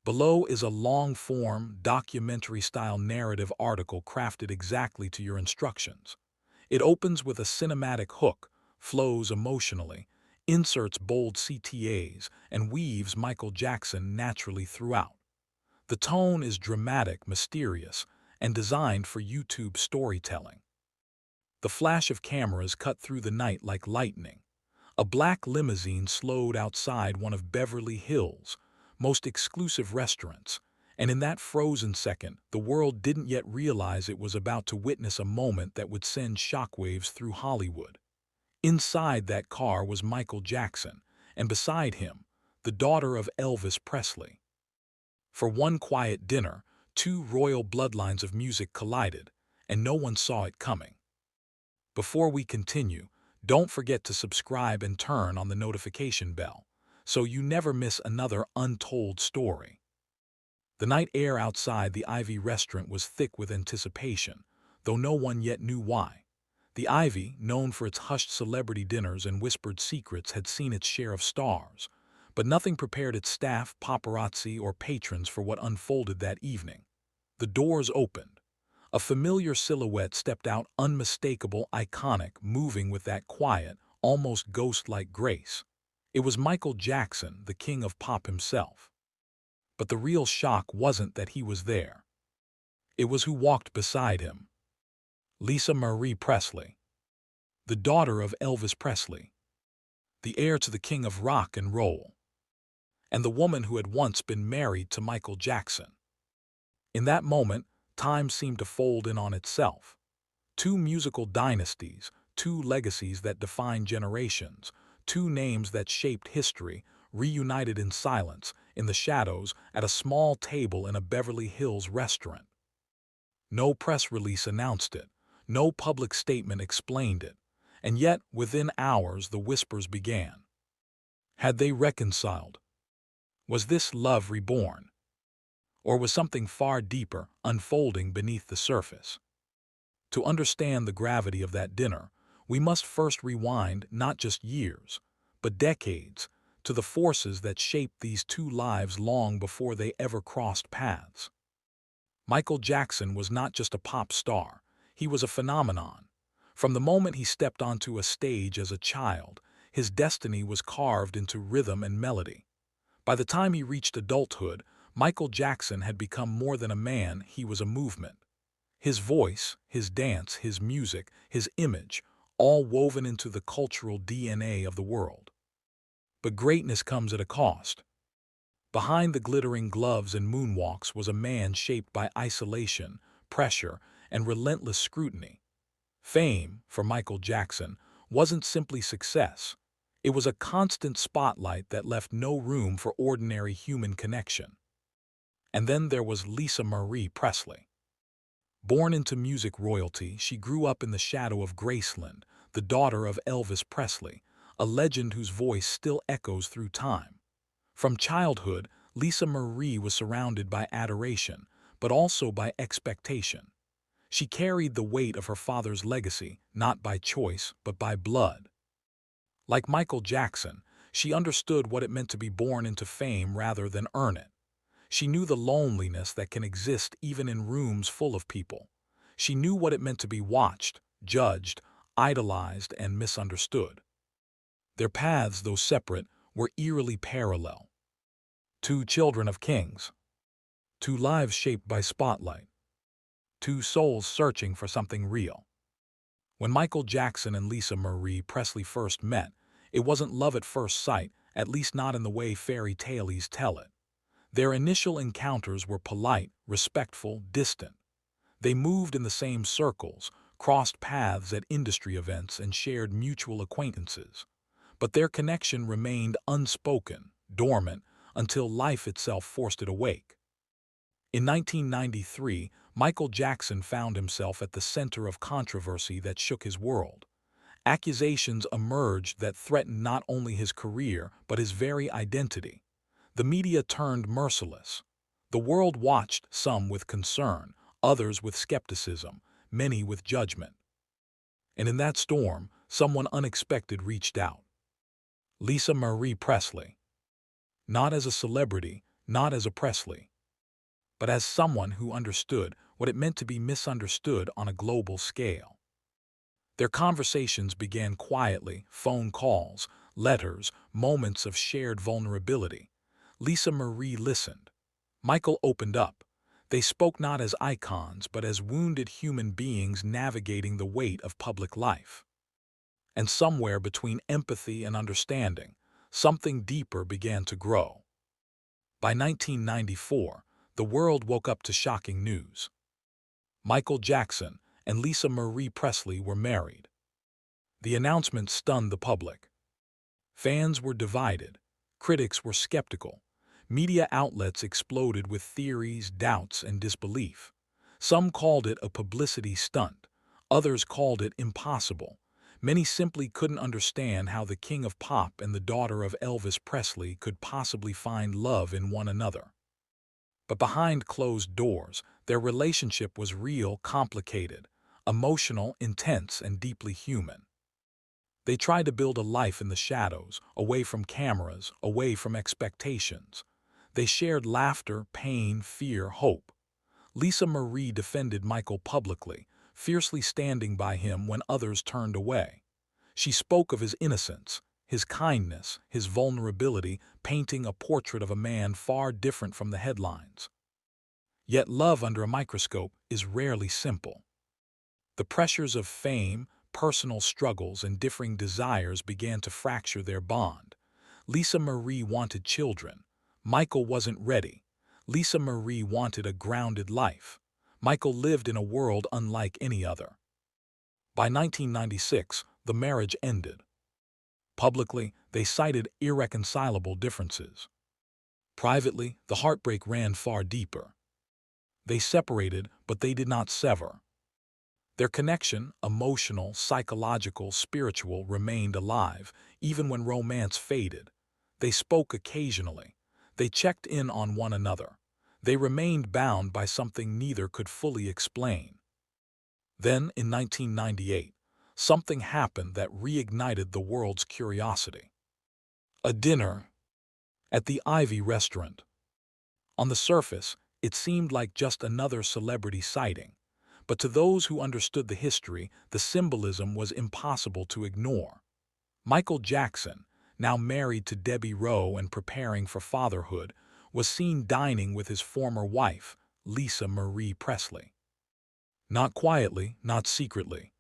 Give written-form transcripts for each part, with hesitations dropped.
Below is a long-form, documentary-style narrative article crafted exactly to your instructions. It opens with a cinematic hook, flows emotionally, inserts bold CTAs, and weaves Michael Jackson naturally throughout. The tone is dramatic, mysterious, and designed for YouTube storytelling. The flash of cameras cut through the night like lightning. A black limousine slowed outside one of Beverly Hills' most exclusive restaurants, and in that frozen second, the world didn't yet realize it was about to witness a moment that would send shockwaves through Hollywood. Inside that car was Michael Jackson, and beside him, the daughter of Elvis Presley. For one quiet dinner, two royal bloodlines of music collided, and no one saw it coming. Before we continue, don't forget to subscribe and turn on the notification bell, so you never miss another untold story. The night air outside the Ivy restaurant was thick with anticipation, though no one yet knew why. The Ivy, known for its hushed celebrity dinners and whispered secrets, had seen its share of stars, but nothing prepared its staff, paparazzi, or patrons for what unfolded that evening. The doors opened. A familiar silhouette stepped out, unmistakable, iconic, moving with that quiet, almost ghost-like grace. It was Michael Jackson, the king of pop himself. But the real shock wasn't that he was there. It was who walked beside him. Lisa Marie Presley, the daughter of Elvis Presley, the heir to the king of rock and roll, and the woman who had once been married to Michael Jackson. In that moment, time seemed to fold in on itself. Two musical dynasties, two legacies that defined generations, two names that shaped history, reunited in silence, in the shadows, at a small table in a Beverly Hills restaurant. No press release announced it, no public statement explained it, and yet, within hours, the whispers began. Had they reconciled? Was this love reborn? Or was something far deeper unfolding beneath the surface? To understand the gravity of that dinner, we must first rewind not just years, but decades, to the forces that shaped these two lives long before they ever crossed paths. Michael Jackson was not just a pop star, he was a phenomenon. From the moment he stepped onto a stage as a child, his destiny was carved into rhythm and melody. By the time he reached adulthood, Michael Jackson had become more than a man, he was a movement. His voice, his dance, his music, his image, all woven into the cultural DNA of the world. But greatness comes at a cost. Behind the glittering gloves and moonwalks was a man shaped by isolation, pressure, and relentless scrutiny. Fame, for Michael Jackson, wasn't simply success. It was a constant spotlight that left no room for ordinary human connection. And then there was Lisa Marie Presley. Born into music royalty, she grew up in the shadow of Graceland, the daughter of Elvis Presley, a legend whose voice still echoes through time. From childhood, Lisa Marie was surrounded by adoration, but also by expectation. She carried the weight of her father's legacy, not by choice, but by blood. Like Michael Jackson, she understood what it meant to be born into fame rather than earn it. She knew the loneliness that can exist even in rooms full of people. She knew what it meant to be watched, judged, idolized, and misunderstood. Their paths, though separate, were eerily parallel. Two children of kings. Two lives shaped by spotlight. Two souls searching for something real. When Michael Jackson and Lisa Marie Presley first met, it wasn't love at first sight, at least not in the way fairy tales tell it. Their initial encounters were polite, respectful, distant. They moved in the same circles, crossed paths at industry events, and shared mutual acquaintances. But their connection remained unspoken, dormant, until life itself forced it awake. In 1993, Michael Jackson found himself at the center of controversy that shook his world. Accusations emerged that threatened not only his career, but his very identity. The media turned merciless. The world watched, some with concern, others with skepticism, many with judgment. And in that storm, someone unexpected reached out. Lisa Marie Presley. Not as a celebrity, not as a Presley, but as someone who understood what it meant to be misunderstood on a global scale. Their conversations began quietly, phone calls, letters, moments of shared vulnerability. Lisa Marie listened. Michael opened up. They spoke not as icons, but as wounded human beings navigating the weight of public life. And somewhere between empathy and understanding, something deeper began to grow. By 1994, the world woke up to shocking news. Michael Jackson and Lisa Marie Presley were married. The announcement stunned the public. Fans were divided. Critics were skeptical. Media outlets exploded with theories, doubts, and disbelief. Some called it a publicity stunt. Others called it impossible. Many simply couldn't understand how the king of pop and the daughter of Elvis Presley could possibly find love in one another. But behind closed doors, their relationship was real, complicated, emotional, intense, and deeply human. They tried to build a life in the shadows, away from cameras, away from expectations. They shared laughter, pain, fear, hope. Lisa Marie defended Michael publicly, fiercely standing by him when others turned away. She spoke of his innocence, his kindness, his vulnerability, painting a portrait of a man far different from the headlines. Yet love under a microscope is rarely simple. The pressures of fame, personal struggles, and differing desires began to fracture their bond. Lisa Marie wanted children. Michael wasn't ready. Lisa Marie wanted a grounded life. Michael lived in a world unlike any other. By 1996, the marriage ended. Publicly, they cited irreconcilable differences. Privately, the heartbreak ran far deeper. They separated, but they did not sever. Their connection, emotional, psychological, spiritual, remained alive, even when romance faded. They spoke occasionally. They checked in on one another. They remained bound by something neither could fully explain. Then, in 1998, something happened that reignited the world's curiosity. A dinner at the Ivy restaurant. On the surface, it seemed like just another celebrity sighting. But to those who understood the history, the symbolism was impossible to ignore. Michael Jackson, now married to Debbie Rowe and preparing for fatherhood, was seen dining with his former wife, Lisa Marie Presley. Not quietly, not secretly,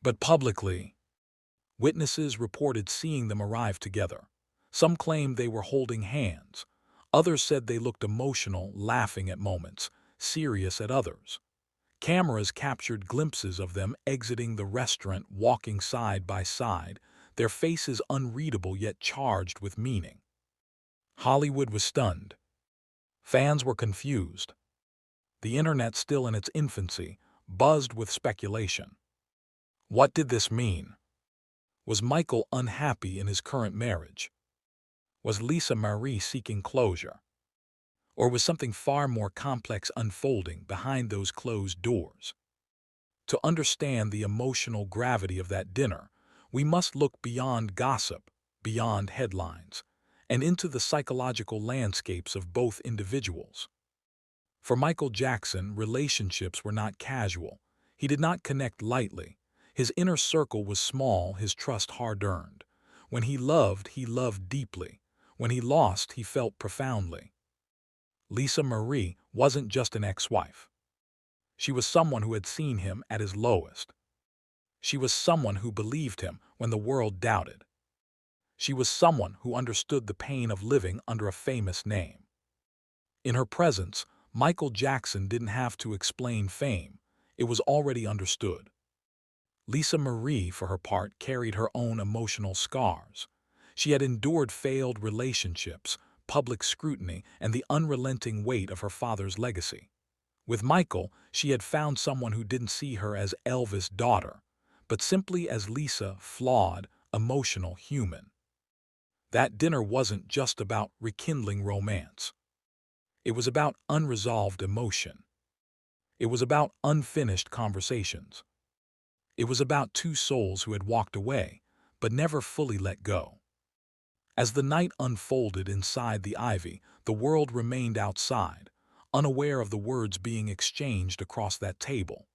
but publicly. Witnesses reported seeing them arrive together. Some claimed they were holding hands. Others said they looked emotional, laughing at moments, serious at others. Cameras captured glimpses of them exiting the restaurant, walking side by side, their faces unreadable yet charged with meaning. Hollywood was stunned. Fans were confused. The internet, still in its infancy, buzzed with speculation. What did this mean? Was Michael unhappy in his current marriage? Was Lisa Marie seeking closure? Or was something far more complex unfolding behind those closed doors? To understand the emotional gravity of that dinner, we must look beyond gossip, beyond headlines, and into the psychological landscapes of both individuals. For Michael Jackson, relationships were not casual. He did not connect lightly. His inner circle was small, his trust hard-earned. When he loved deeply. When he lost, he felt profoundly. Lisa Marie wasn't just an ex-wife. She was someone who had seen him at his lowest. She was someone who believed him when the world doubted. She was someone who understood the pain of living under a famous name. In her presence, Michael Jackson didn't have to explain fame. It was already understood. Lisa Marie, for her part, carried her own emotional scars. She had endured failed relationships, public scrutiny, and the unrelenting weight of her father's legacy. With Michael, she had found someone who didn't see her as Elvis' daughter, but simply as Lisa, flawed, emotional, human. That dinner wasn't just about rekindling romance. It was about unresolved emotion. It was about unfinished conversations. It was about two souls who had walked away, but never fully let go. As the night unfolded inside the ivy, the world remained outside, unaware of the words being exchanged across that table.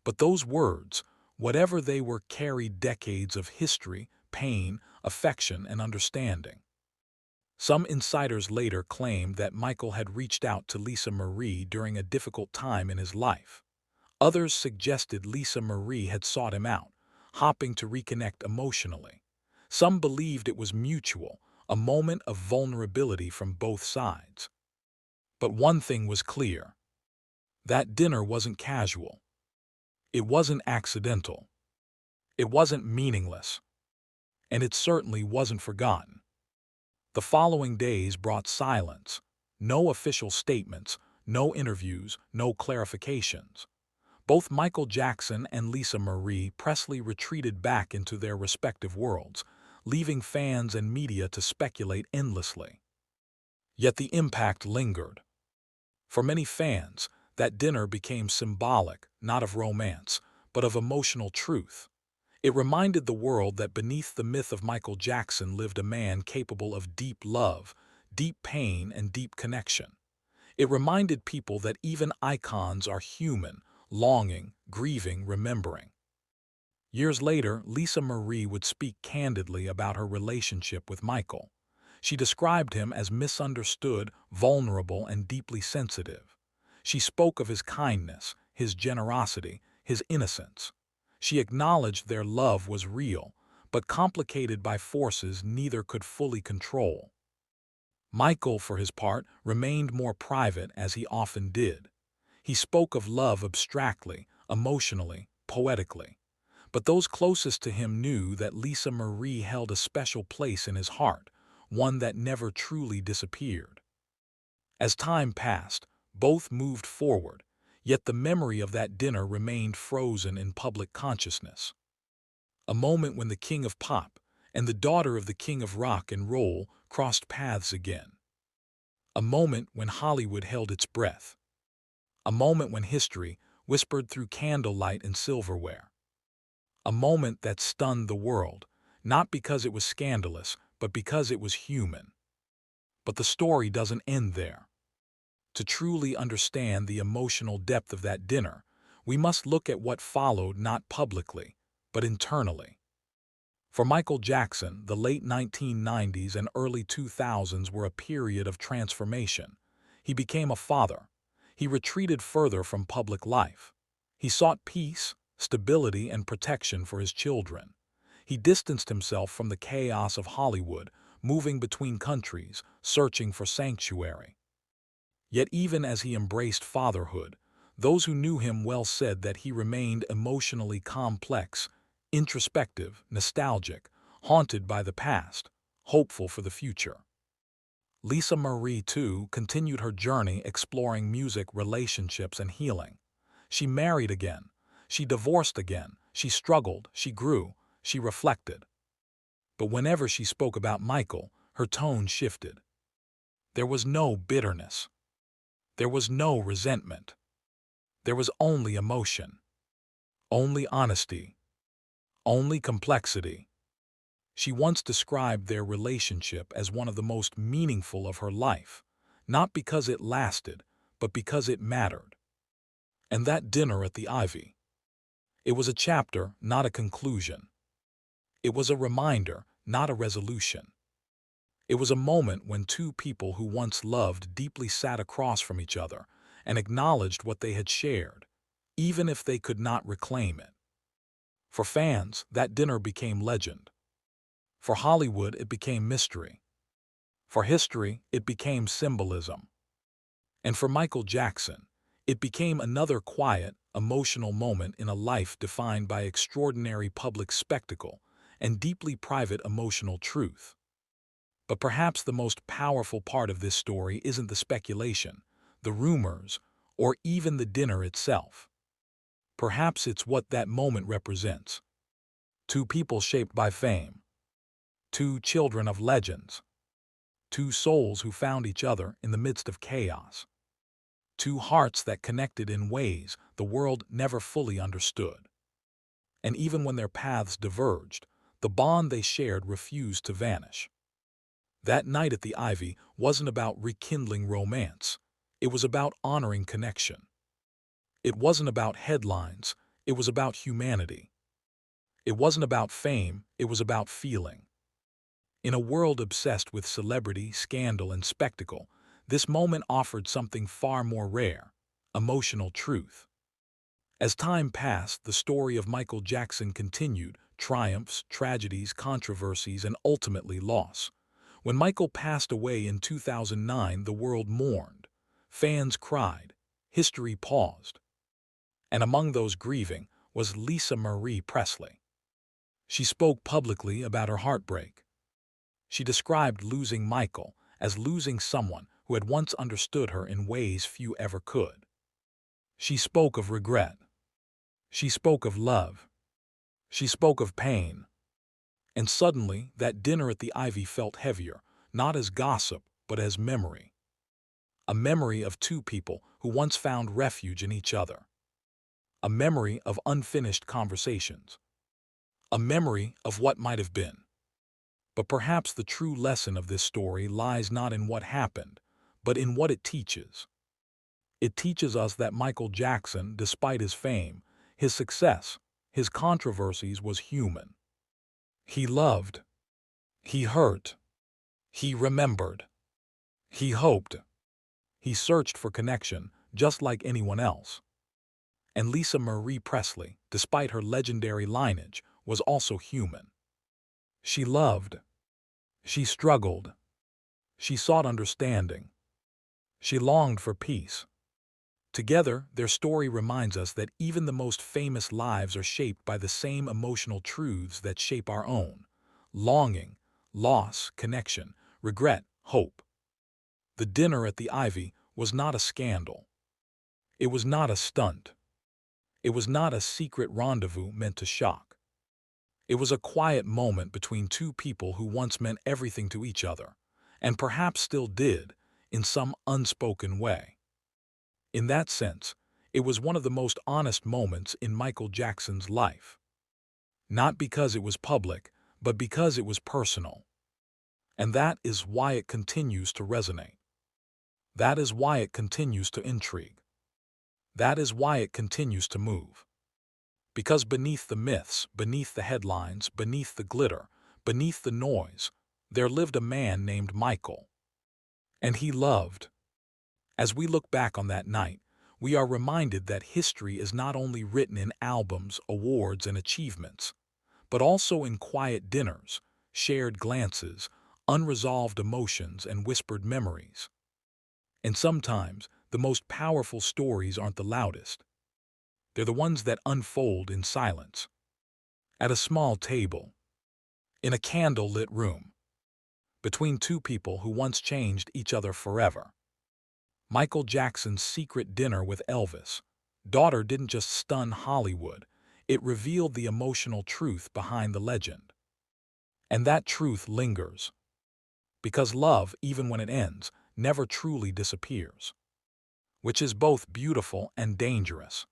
But those words, whatever they were, carried decades of history, pain, affection, and understanding. Some insiders later claimed that Michael had reached out to Lisa Marie during a difficult time in his life. Others suggested Lisa Marie had sought him out, hoping to reconnect emotionally. Some believed it was mutual, a moment of vulnerability from both sides. But one thing was clear. That dinner wasn't casual. It wasn't accidental. It wasn't meaningless. And it certainly wasn't forgotten. The following days brought silence. No official statements, no interviews, no clarifications. Both Michael Jackson and Lisa Marie Presley retreated back into their respective worlds, leaving fans and media to speculate endlessly. Yet the impact lingered. For many fans, that dinner became symbolic, not of romance, but of emotional truth. It reminded the world that beneath the myth of Michael Jackson lived a man capable of deep love, deep pain, and deep connection. It reminded people that even icons are human, longing, grieving, remembering. Years later, Lisa Marie would speak candidly about her relationship with Michael. She described him as misunderstood, vulnerable, and deeply sensitive. She spoke of his kindness, his generosity, his innocence. She acknowledged their love was real, but complicated by forces neither could fully control. Michael, for his part, remained more private, as he often did. He spoke of love abstractly, emotionally, poetically. But those closest to him knew that Lisa Marie held a special place in his heart, one that never truly disappeared. As time passed, both moved forward, yet the memory of that dinner remained frozen in public consciousness. A moment when the king of pop and the daughter of the king of rock and roll crossed paths again. A moment when Hollywood held its breath. A moment when history whispered through candlelight and silverware. A moment that stunned the world, not because it was scandalous, but because it was human. But the story doesn't end there. To truly understand the emotional depth of that dinner, we must look at what followed, not publicly, but internally. For Michael Jackson, the late 1990s and early 2000s were a period of transformation. He became a father. He retreated further from public life. He sought peace, stability, and protection for his children. He distanced himself from the chaos of Hollywood, moving between countries, searching for sanctuary. Yet even as he embraced fatherhood, those who knew him well said that he remained emotionally complex, introspective, nostalgic, haunted by the past, hopeful for the future. Lisa Marie, too, continued her journey exploring music, relationships, and healing. She married again. She divorced again. She struggled. She grew. She reflected. But whenever she spoke about Michael, her tone shifted. There was no bitterness. There was no resentment. There was only emotion. Only honesty. Only complexity. She once described their relationship as one of the most meaningful of her life, not because it lasted, but because it mattered. And that dinner at the Ivy, it was a chapter, not a conclusion. It was a reminder, not a resolution. It was a moment when two people who once loved deeply sat across from each other and acknowledged what they had shared, even if they could not reclaim it. For fans, that dinner became legend. For Hollywood, it became mystery. For history, it became symbolism. And for Michael Jackson, it became another quiet, emotional moment in a life defined by extraordinary public spectacle and deeply private emotional truth. But perhaps the most powerful part of this story isn't the speculation, the rumors, or even the dinner itself. Perhaps it's what that moment represents. Two people shaped by fame. Two children of legends. Two souls who found each other in the midst of chaos. Two hearts that connected in ways the world never fully understood. And even when their paths diverged, the bond they shared refused to vanish. That night at the Ivy wasn't about rekindling romance. It was about honoring connection. It wasn't about headlines. It was about humanity. It wasn't about fame. It was about feeling. In a world obsessed with celebrity, scandal, and spectacle, this moment offered something far more rare: emotional truth. As time passed, the story of Michael Jackson continued: triumphs, tragedies, controversies, and ultimately loss. When Michael passed away in 2009, the world mourned. Fans cried. History paused. And among those grieving was Lisa Marie Presley. She spoke publicly about her heartbreak. She described losing Michael as losing someone who had once understood her in ways few ever could. She spoke of regret. She spoke of love. She spoke of pain. And suddenly, that dinner at the Ivy felt heavier, not as gossip, but as memory. A memory of two people who once found refuge in each other. A memory of unfinished conversations. A memory of what might have been. But perhaps the true lesson of this story lies not in what happened, but in what it teaches. It teaches us that Michael Jackson, despite his fame, his success, his controversies, was human. He loved. He hurt. He remembered. He hoped. He searched for connection, just like anyone else. And Lisa Marie Presley, despite her legendary lineage, was also human. She loved. She struggled. She sought understanding. She longed for peace. Together, their story reminds us that even the most famous lives are shaped by the same emotional truths that shape our own: longing, loss, connection, regret, hope. The dinner at the Ivy was not a scandal. It was not a stunt. It was not a secret rendezvous meant to shock. It was a quiet moment between two people who once meant everything to each other, and perhaps still did, in some unspoken way. In that sense, it was one of the most honest moments in Michael Jackson's life. Not because it was public, but because it was personal. And that is why it continues to resonate. That is why it continues to intrigue. That is why it continues to move. Because beneath the myths, beneath the headlines, beneath the glitter, beneath the noise, there lived a man named Michael. And he loved. As we look back on that night, we are reminded that history is not only written in albums, awards, and achievements, but also in quiet dinners, shared glances, unresolved emotions, and whispered memories. And sometimes, the most powerful stories aren't the loudest. They're the ones that unfold in silence. At a small table. In a candle-lit room. Between two people who once changed each other forever. Michael Jackson's secret dinner with Elvis' daughter didn't just stun Hollywood, it revealed the emotional truth behind the legend. And that truth lingers. Because love, even when it ends, never truly disappears. Which is both beautiful and dangerous.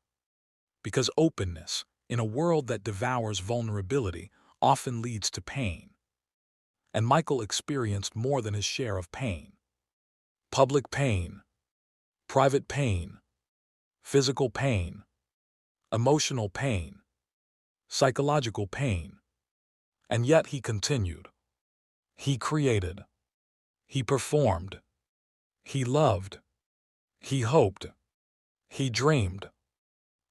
Because openness, in a world that devours vulnerability, often leads to pain. And Michael experienced more than his share of pain. Public pain. Private pain. Physical pain. Emotional pain. Psychological pain. And yet he continued. He created. He performed. He loved. He hoped. He dreamed.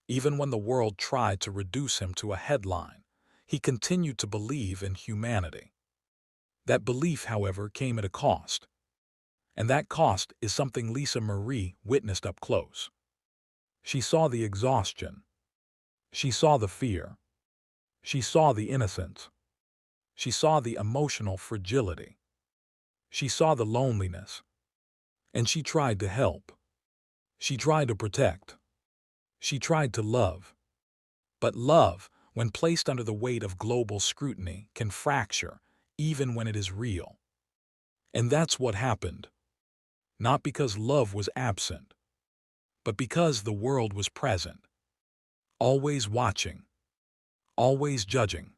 Even when the world tried to reduce him to a headline, he continued to believe in humanity. That belief, however, came at a cost. And that cost is something Lisa Marie witnessed up close. She saw the exhaustion. She saw the fear. She saw the innocence. She saw the emotional fragility. She saw the loneliness. And she tried to help. She tried to protect. She tried to love. But love, when placed under the weight of global scrutiny, can fracture, even when it is real. And that's what happened. Not because love was absent, but because the world was present. Always watching. Always judging.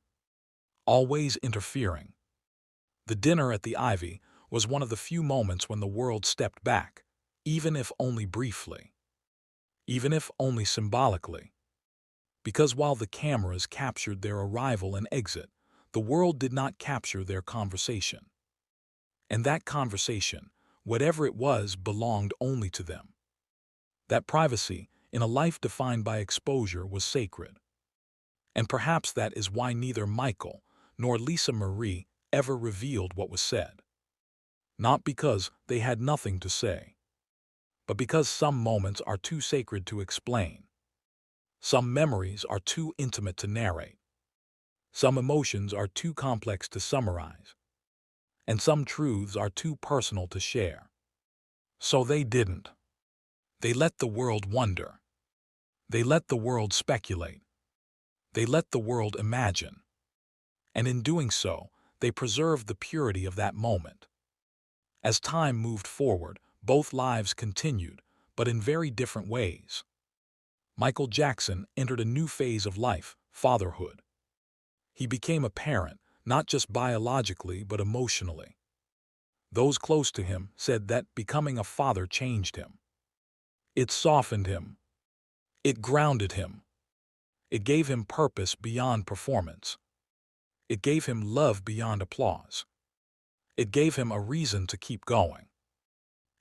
Always interfering. The dinner at the Ivy was one of the few moments when the world stepped back, even if only briefly, even if only symbolically. Because while the cameras captured their arrival and exit, the world did not capture their conversation. And that conversation, whatever it was, belonged only to them. That privacy, in a life defined by exposure, was sacred. And perhaps that is why neither Michael nor Lisa Marie ever revealed what was said. Not because they had nothing to say, but because some moments are too sacred to explain. Some memories are too intimate to narrate. Some emotions are too complex to summarize. And some truths are too personal to share. So they didn't. They let the world wonder. They let the world speculate. They let the world imagine. And in doing so, they preserved the purity of that moment. As time moved forward, both lives continued, but in very different ways. Michael Jackson entered a new phase of life, fatherhood. He became a parent, not just biologically but emotionally. Those close to him said that becoming a father changed him. It softened him. It grounded him. It gave him purpose beyond performance. It gave him love beyond applause. It gave him a reason to keep going.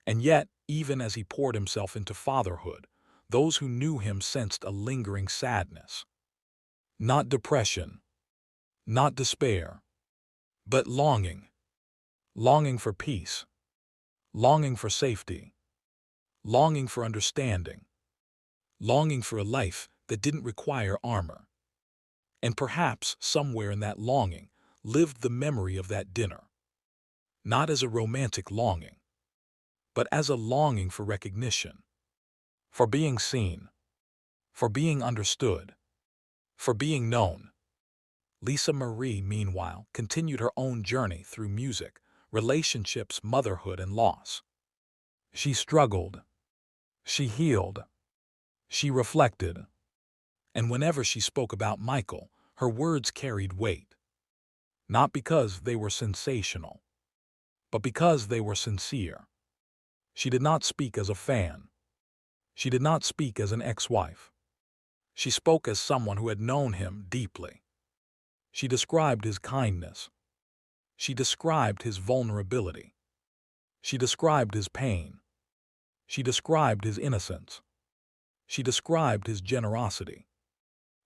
And yet, even as he poured himself into fatherhood, those who knew him sensed a lingering sadness. Not depression, not despair, but longing. Longing for peace. Longing for safety. Longing for understanding. Longing for a life that didn't require armor. And perhaps somewhere in that longing lived the memory of that dinner. Not as a romantic longing, but as a longing for recognition, for being seen, for being understood, for being known. Lisa Marie, meanwhile, continued her own journey through music, relationships, motherhood, and loss. She struggled. She healed. She reflected. And whenever she spoke about Michael, her words carried weight. Not because they were sensational, but because they were sincere. She did not speak as a fan. She did not speak as an ex-wife. She spoke as someone who had known him deeply. She described his kindness. She described his vulnerability. She described his pain. She described his innocence. She described his generosity.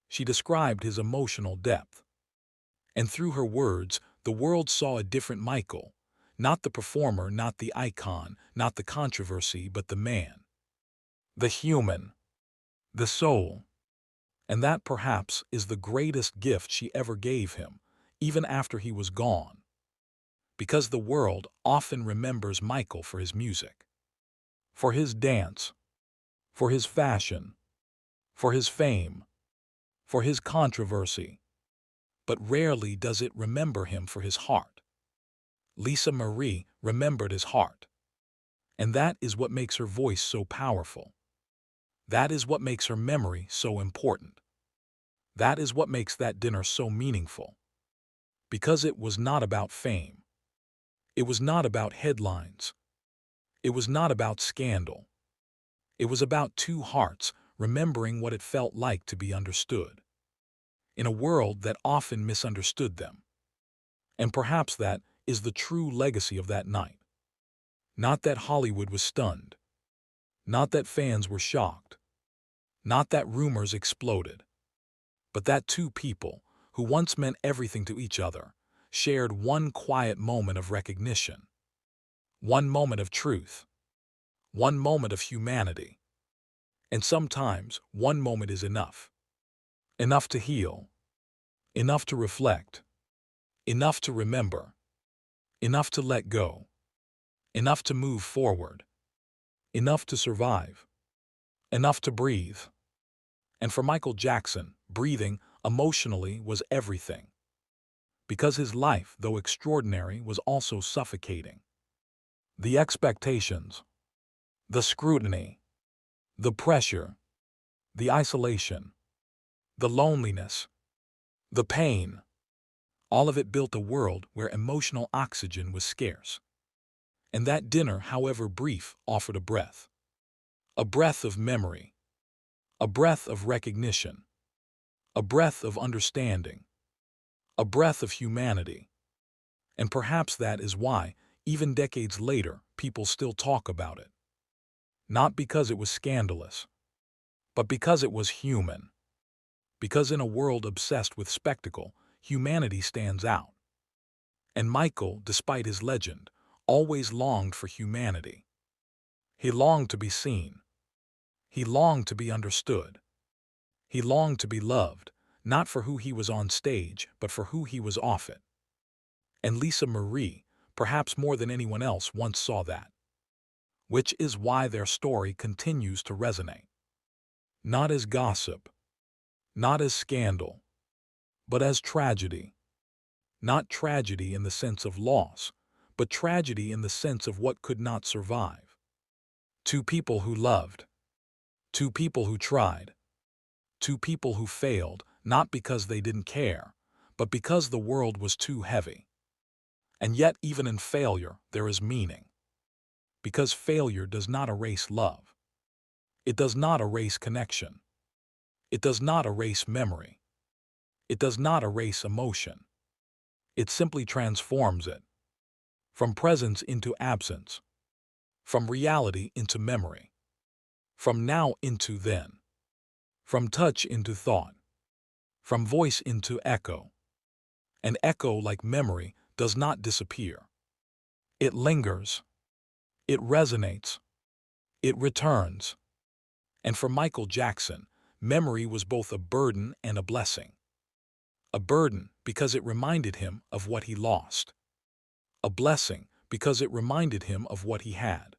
She described his emotional depth. And through her words, the world saw a different Michael, not the performer, not the icon, not the controversy, but the man. The human. The soul. And that perhaps is the greatest gift she ever gave him, even after he was gone. Because the world often remembers Michael for his music, for his dance, for his fashion, for his fame, for his controversy, but rarely does it remember him for his heart. Lisa Marie remembered his heart. And that is what makes her voice so powerful. That is what makes her memory so important. That is what makes that dinner so meaningful. Because it was not about fame. It was not about headlines. It was not about scandal. It was about two hearts remembering what it felt like to be understood. In a world that often misunderstood them. And perhaps that is the true legacy of that night. Not that Hollywood was stunned. Not that fans were shocked. Not that rumors exploded. But that two people, who once meant everything to each other, shared one quiet moment of recognition. One moment of truth. One moment of humanity. And sometimes one moment is enough. Enough to heal. Enough to reflect. Enough to remember. Enough to let go. Enough to move forward. Enough to survive. Enough to breathe. And for Michael Jackson, breathing emotionally was everything. Because his life, though extraordinary, was also suffocating. The expectations, the scrutiny, the pressure, the isolation, the loneliness, the pain, all of it built a world where emotional oxygen was scarce. And that dinner, however brief, offered a breath of memory, a breath of recognition, a breath of understanding, a breath of humanity. And perhaps that is why, even decades later, people still talk about it. Not because it was scandalous, but because it was human. Because in a world obsessed with spectacle, humanity stands out. And Michael, despite his legend, always longed for humanity. He longed to be seen. He longed to be understood. He longed to be loved, not for who he was on stage, but for who he was off it. And Lisa Marie, perhaps more than anyone else, once saw that. Which is why their story continues to resonate. Not as gossip, not as scandal, but as tragedy. Not tragedy in the sense of loss, but tragedy in the sense of what could not survive. Two people who loved, two people who tried, two people who failed, not because they didn't care, but because the world was too heavy. And yet, even in failure, there is meaning. Because failure does not erase love. It does not erase connection. It does not erase memory. It does not erase emotion. It simply transforms it. From presence into absence. From reality into memory. From now into then. From touch into thought. From voice into echo. An echo, like memory, does not disappear. It lingers. It resonates. It returns. And for Michael Jackson, memory was both a burden and a blessing. A burden because it reminded him of what he lost. A blessing because it reminded him of what he had.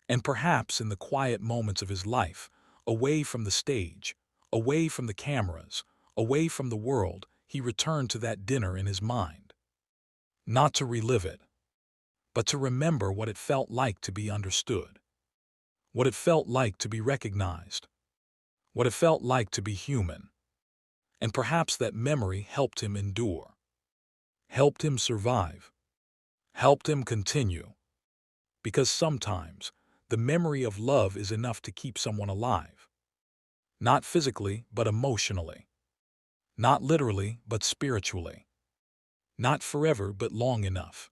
And perhaps in the quiet moments of his life, away from the stage, away from the cameras, away from the world, he returned to that dinner in his mind. Not to relive it, but to remember what it felt like to be understood. What it felt like to be recognized. What it felt like to be human. And perhaps that memory helped him endure. Helped him survive. Helped him continue. Because sometimes, the memory of love is enough to keep someone alive. Not physically, but emotionally. Not literally, but spiritually. Not forever, but long enough.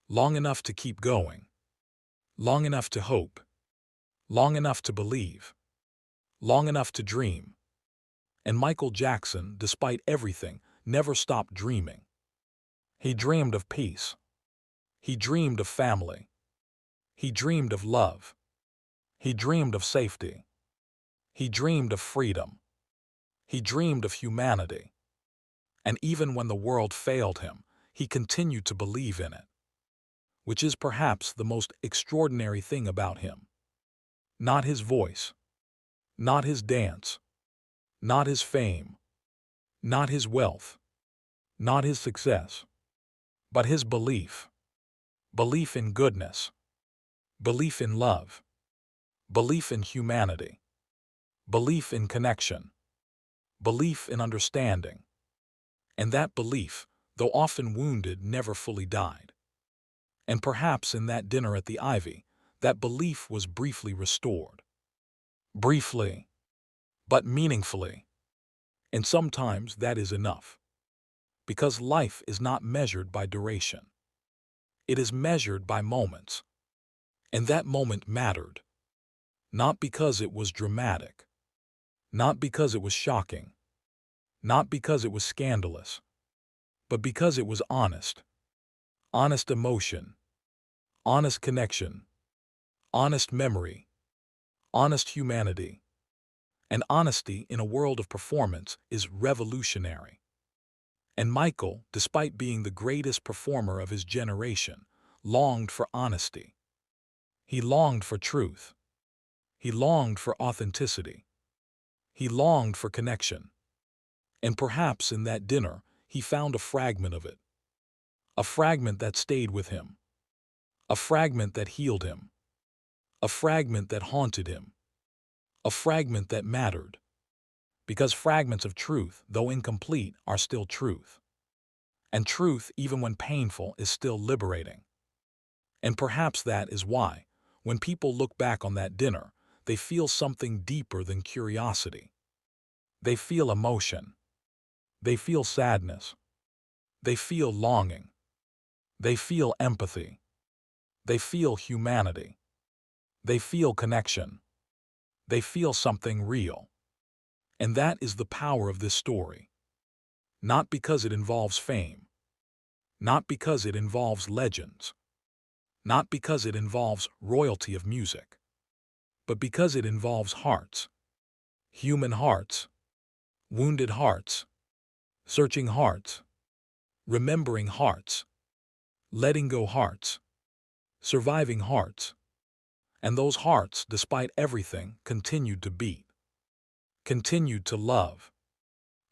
Long enough to keep going. Long enough to hope. Long enough to believe. Long enough to dream. And Michael Jackson, despite everything, never stopped dreaming. He dreamed of peace. He dreamed of family. He dreamed of love. He dreamed of safety. He dreamed of freedom. He dreamed of humanity. And even when the world failed him, he continued to believe in it. Which is perhaps the most extraordinary thing about him. Not his voice. Not his dance. Not his fame. Not his wealth. Not his success. But his belief. Belief in goodness. Belief in love. Belief in humanity. Belief in connection. Belief in understanding. And that belief, though often wounded, never fully died. And perhaps in that dinner at the Ivy, that belief was briefly restored. Briefly, but meaningfully. And sometimes that is enough. Because life is not measured by duration. It is measured by moments. And that moment mattered. Not because it was dramatic. Not because it was shocking. Not because it was scandalous. But because it was honest. Honest emotion. Honest connection. Honest memory. Honest humanity. And honesty in a world of performance is revolutionary. And Michael, despite being the greatest performer of his generation, longed for honesty. He longed for truth. He longed for authenticity. He longed for connection. And perhaps in that dinner, he found a fragment of it. A fragment that stayed with him. A fragment that healed him. A fragment that haunted him. A fragment that mattered. Because fragments of truth, though incomplete, are still truth. And truth, even when painful, is still liberating. And perhaps that is why, when people look back on that dinner, they feel something deeper than curiosity. They feel emotion. They feel sadness. They feel longing. They feel empathy. They feel humanity. They feel connection. They feel something real. And that is the power of this story. Not because it involves fame. Not because it involves legends. Not because it involves royalty of music. But because it involves hearts. Human hearts. Wounded hearts. Searching hearts. Remembering hearts. Letting go hearts. Surviving hearts. And those hearts, despite everything, continued to beat. Continued to love.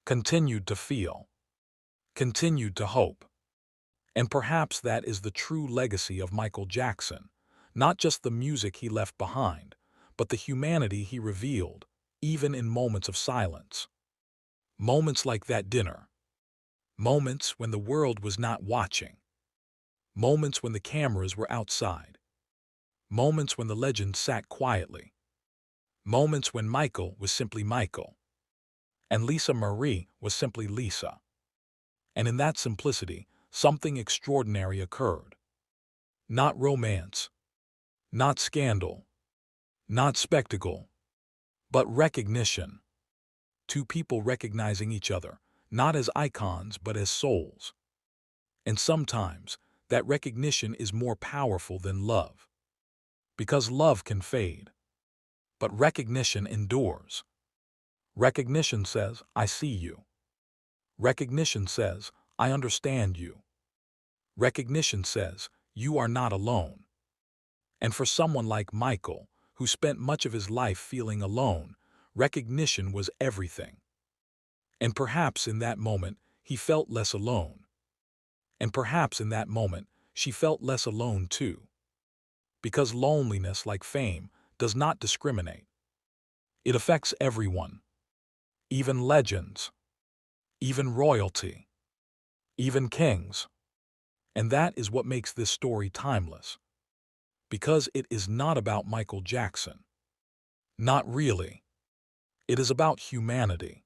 Continued to feel. Continued to hope. And perhaps that is the true legacy of Michael Jackson, not just the music he left behind, but the humanity he revealed, even in moments of silence. Moments like that dinner. Moments when the world was not watching. Moments when the cameras were outside. Moments when the legend sat quietly. Moments when Michael was simply Michael. And Lisa Marie was simply Lisa. And in that simplicity, something extraordinary occurred. Not romance, not scandal, not spectacle, but recognition. Two people recognizing each other, not as icons but as souls. And sometimes, that recognition is more powerful than love. Because love can fade, but recognition endures. Recognition says, I see you. Recognition says, I understand you. Recognition says, you are not alone. And for someone like Michael, who spent much of his life feeling alone, recognition was everything. And perhaps in that moment, he felt less alone. And perhaps in that moment, she felt less alone too. Because loneliness, like fame, does not discriminate. It affects everyone. Even legends. Even royalty. Even kings. And that is what makes this story timeless. Because it is not about Michael Jackson. Not really. It is about humanity.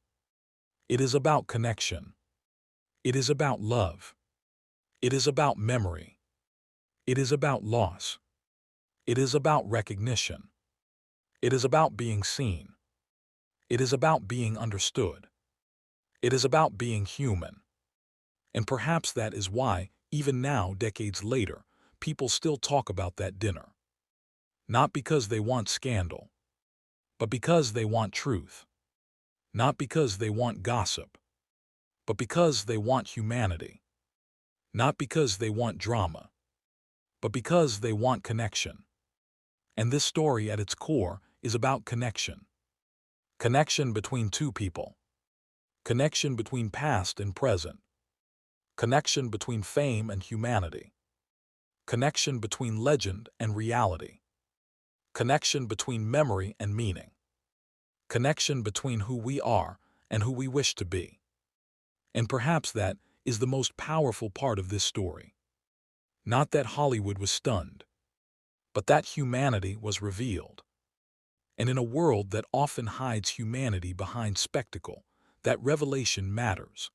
It is about connection. It is about love. It is about memory. It is about loss. It is about recognition. It is about being seen. It is about being understood. It is about being human. And perhaps that is why, even now, decades later, people still talk about that dinner. Not because they want scandal, but because they want truth. Not because they want gossip, but because they want humanity. Not because they want drama, but because they want connection. And this story at its core is about connection. Connection between two people. Connection between past and present. Connection between fame and humanity. Connection between legend and reality. Connection between memory and meaning. Connection between who we are and who we wish to be. And perhaps that is the most powerful part of this story. Not that Hollywood was stunned, but that humanity was revealed. And in a world that often hides humanity behind spectacle, that revelation matters.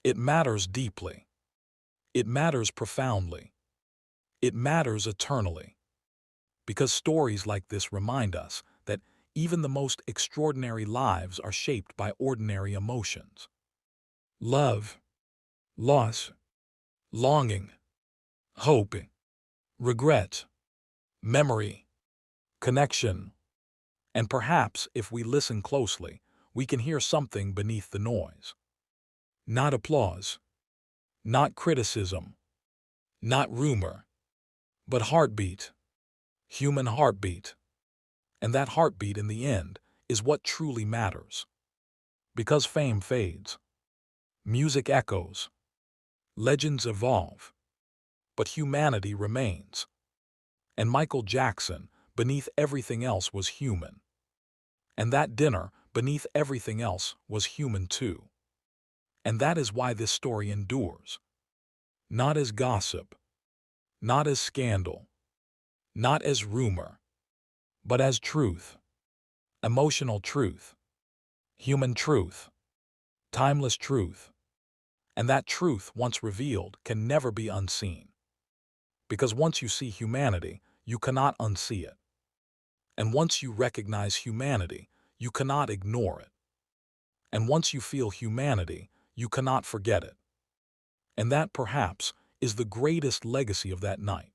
It matters deeply. It matters profoundly. It matters eternally. Because stories like this remind us that even the most extraordinary lives are shaped by ordinary emotions. Love, loss, longing, hope, regret, memory, connection. And perhaps, if we listen closely, we can hear something beneath the noise. Not applause, not criticism, not rumor, but heartbeat, human heartbeat. And that heartbeat, in the end, is what truly matters. Because fame fades, music echoes, legends evolve, but humanity remains. And Michael Jackson, beneath everything else, was human. And that dinner, beneath everything else, was human too. And that is why this story endures. Not as gossip, not as scandal, not as rumor, but as truth, emotional truth, human truth, timeless truth. And that truth, once revealed, can never be unseen. Because once you see humanity, you cannot unsee it. And once you recognize humanity, you cannot ignore it. And once you feel humanity, you cannot forget it. And that, perhaps, is the greatest legacy of that night.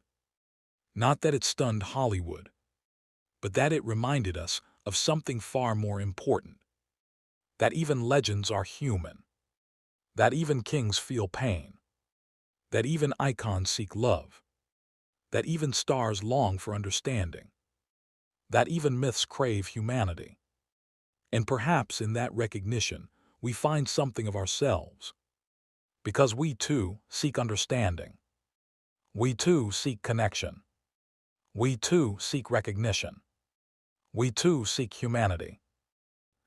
Not that it stunned Hollywood, but that it reminded us of something far more important. That even legends are human. That even kings feel pain. That even icons seek love. That even stars long for understanding. That even myths crave humanity. And perhaps in that recognition, we find something of ourselves. Because we too seek understanding. We too seek connection. We too seek recognition. We too seek humanity.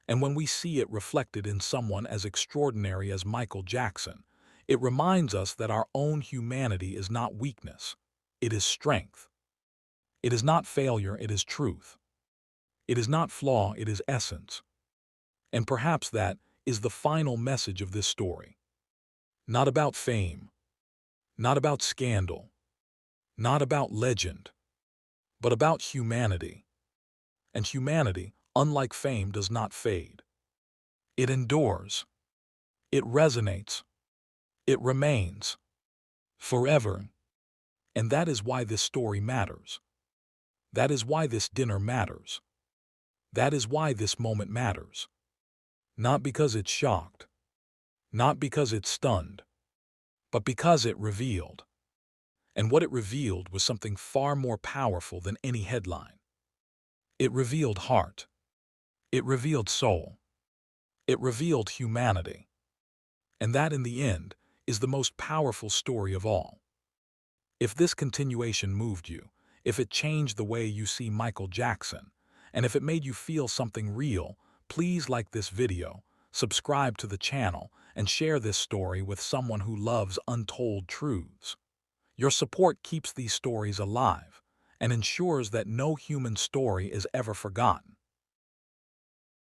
And when we see it reflected in someone as extraordinary as Michael Jackson, it reminds us that our own humanity is not weakness. It is strength. It is not failure, it is truth. It is not flaw, it is essence. And perhaps that is the final message of this story. Not about fame, not about scandal, not about legend, but about humanity. And humanity, unlike fame, does not fade. It endures. It resonates. It remains. Forever. And that is why this story matters. That is why this dinner matters. That is why this moment matters. Not because it shocked. Not because it stunned. But because it revealed. And what it revealed was something far more powerful than any headline. It revealed heart. It revealed soul. It revealed humanity. And that, in the end, is the most powerful story of all. If this continuation moved you, if it changed the way you see Michael Jackson, and if it made you feel something real, please like this video, subscribe to the channel, and share this story with someone who loves untold truths. Your support keeps these stories alive and ensures that no human story is ever forgotten.